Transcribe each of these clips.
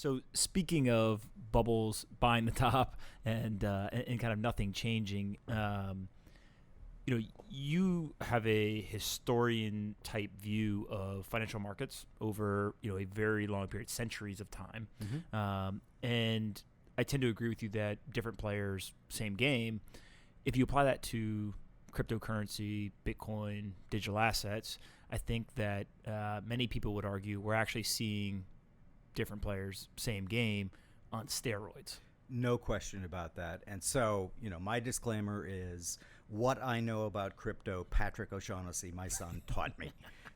So speaking of bubbles buying the top and kind of nothing changing, you have a historian type view of financial markets over a very long period, centuries of time, and I tend to agree with you that different players, same game. If you apply that to cryptocurrency, Bitcoin, digital assets, I think that many people would argue we're actually seeing different players, same game, on steroids. No question about that. And so, my disclaimer is what I know about crypto, Patrick O'Shaughnessy, my son, taught me.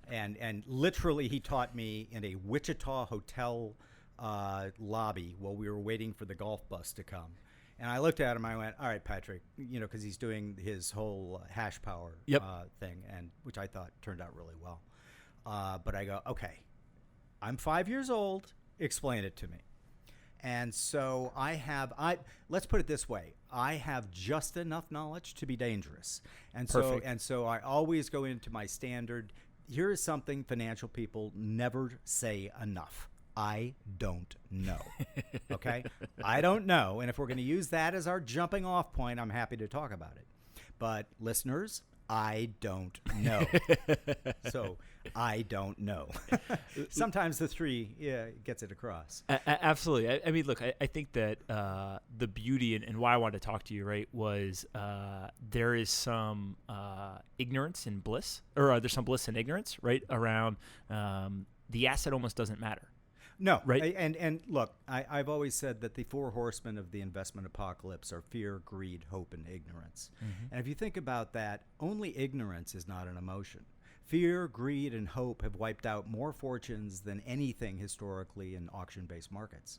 And literally he taught me in a Wichita hotel lobby while we were waiting for the golf bus to come. And I looked at him, I went, all right, Patrick, because he's doing his whole hash power thing, and which I thought turned out really well. But I go, okay, I'm 5 years old. Explain it to me. And so let's put it this way. I have just enough knowledge to be dangerous. And Perfect. so I always go into my standard. Here is something financial people never say enough. I don't know. Okay? I don't know. And if we're going to use that as our jumping off point, I'm happy to talk about it. But listeners, I don't know. So I don't know. Sometimes the three gets it across. Absolutely. I mean, look, I think that the beauty and why I wanted to talk to you, right, was there is some ignorance and bliss, or there's some bliss and ignorance, right, around the asset almost doesn't matter. No, right. And look, I've always said that the four horsemen of the investment apocalypse are fear, greed, hope, and ignorance. And if you think about that, only ignorance is not an emotion. Fear, greed, and hope have wiped out more fortunes than anything historically in auction-based markets.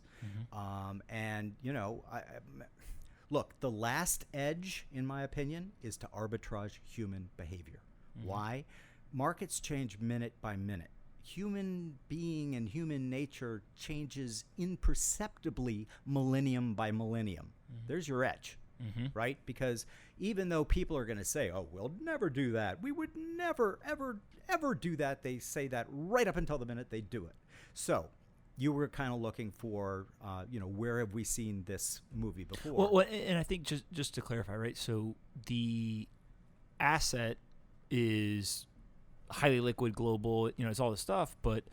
Look, the last edge, in my opinion, is to arbitrage human behavior. Why? Markets change minute by minute. Human being and human nature changes imperceptibly millennium by millennium. There's your edge, right? Because even though people are going to say, oh, we'll never do that. We would never, ever, ever do that. They say that right up until the minute they do it. So you were kind of looking for, where have we seen this movie before? Well, and I think just to clarify, right? So the asset is highly liquid, global, it's all this stuff, but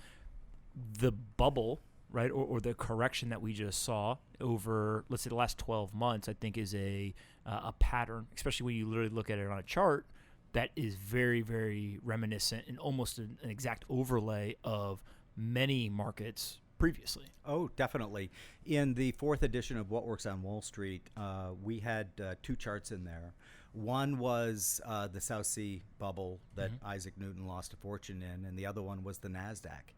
the bubble, right, or the correction that we just saw over, let's say, the last 12 months, I think is a pattern, especially when you literally look at it on a chart, that is very, very reminiscent and almost an exact overlay of many markets previously. Oh, definitely. In the fourth edition of What Works on Wall Street, we had two charts in there. One was the South Sea bubble that Isaac Newton lost a fortune in, and the other one was the NASDAQ.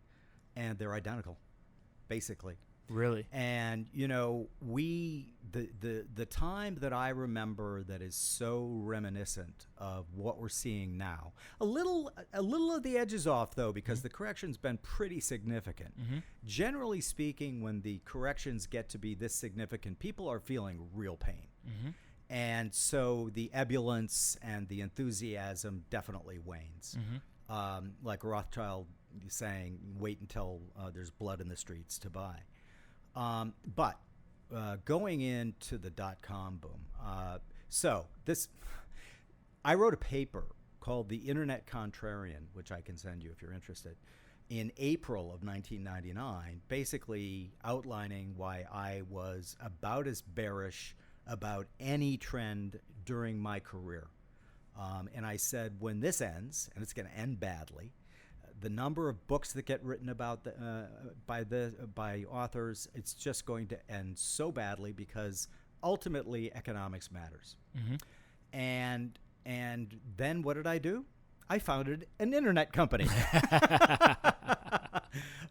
And they're identical, basically. Really? And, the time that I remember that is so reminiscent of what we're seeing now, a little of the edge is off, though, because the correction's been pretty significant. Generally speaking, when the corrections get to be this significant, people are feeling real pain. And so the ebullience and the enthusiasm definitely wanes. Like Rothschild saying, wait until there's blood in the streets to buy. But going into the dot-com boom, I wrote a paper called The Internet Contrarian, which I can send you if you're interested, in April of 1999, basically outlining why I was about as bearish about any trend during my career. And I said, when this ends, and it's going to end badly, the number of books that get written about by authors, it's just going to end so badly because ultimately economics matters. And then what did I do? I founded an internet company.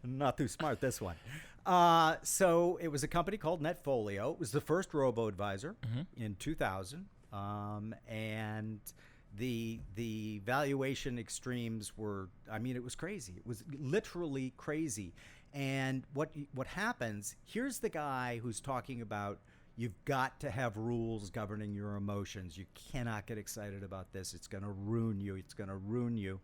Not too smart, this one. So it was a company called Netfolio. It was the first robo-advisor in 2000. And the valuation extremes were, it was crazy. It was literally crazy. And what happens, here's the guy who's talking about you've got to have rules governing your emotions. You cannot get excited about this. It's going to ruin you. It's going to ruin you.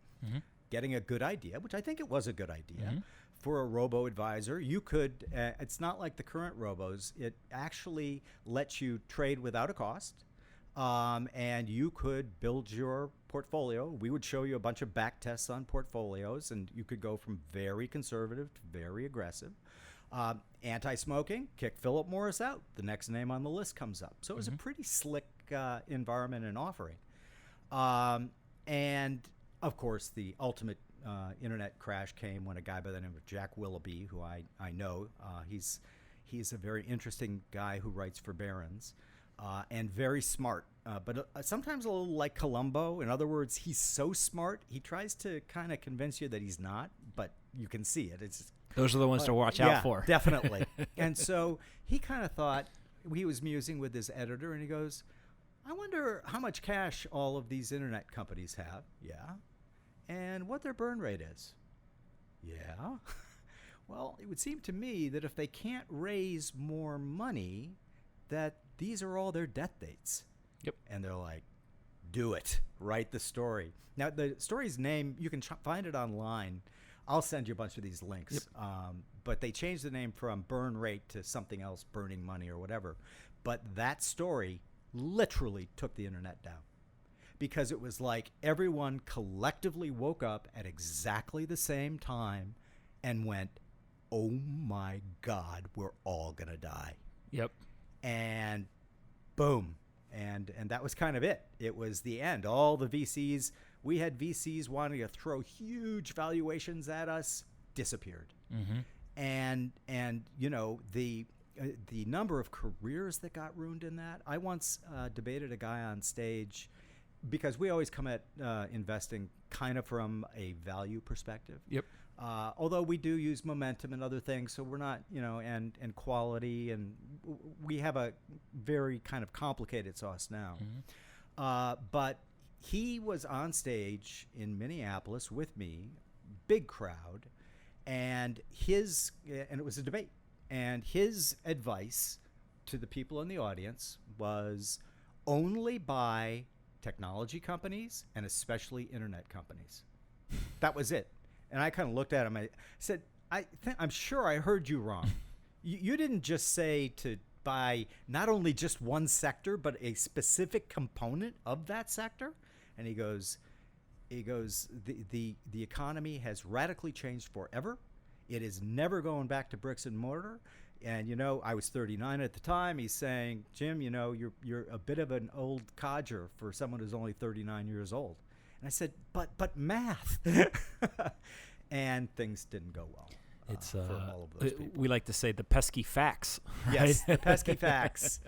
Getting a good idea, which I think it was a good idea, for a robo-advisor, you could, it's not like the current robos. It actually lets you trade without a cost. And you could build your portfolio. We would show you a bunch of back tests on portfolios, and you could go from very conservative to very aggressive. Anti-smoking, kick Philip Morris out. The next name on the list comes up. So it was a pretty slick environment and offering. And, of course, the ultimate internet crash came when a guy by the name of Jack Willoughby, who I know, he's a very interesting guy who writes for Barron's. And very smart, but sometimes a little like Columbo. In other words, he's so smart, he tries to kind of convince you that he's not, but you can see it. Those are the ones to watch out for. Definitely. And so he kind of thought, he was musing with his editor, and he goes, I wonder how much cash all of these internet companies have. Yeah. And what their burn rate is. Yeah. Well, it would seem to me that if they can't raise more money, that these are all their death dates. Yep. And they're like, do it. Write the story. Now, the story's name, you can find it online. I'll send you a bunch of these links. Yep. But they changed the name from burn rate to something else, burning money or whatever. But that story literally took the internet down. Because it was like everyone collectively woke up at exactly the same time and went, oh my God, we're all going to die. Yep. And boom. And that was kind of it. It was the end. All the VCs, we had VCs wanting to throw huge valuations at us, disappeared. Mm-hmm. And you know, the number of careers that got ruined in that. I once debated a guy on stage, because we always come at investing kind of from a value perspective. Yep. Although we do use momentum and other things, so we're not, you know, and quality, and we have a very kind of complicated sauce now. Mm-hmm. But he was on stage in Minneapolis with me, big crowd, and it was a debate. And his advice to the people in the audience was only buy technology companies and especially internet companies. That was it. And I kind of looked at him. I said, I'm sure I heard you wrong. You didn't just say to buy not only just one sector, but a specific component of that sector. And he goes, the economy has radically changed forever. It is never going back to bricks and mortar. And, you know, I was 39 at the time. He's saying, Jim, you know, you're a bit of an old codger for someone who's only 39 years old. And I said, but math. And things didn't go well. It's for all of those people. We like to say the pesky facts. Right? Yes, the pesky facts.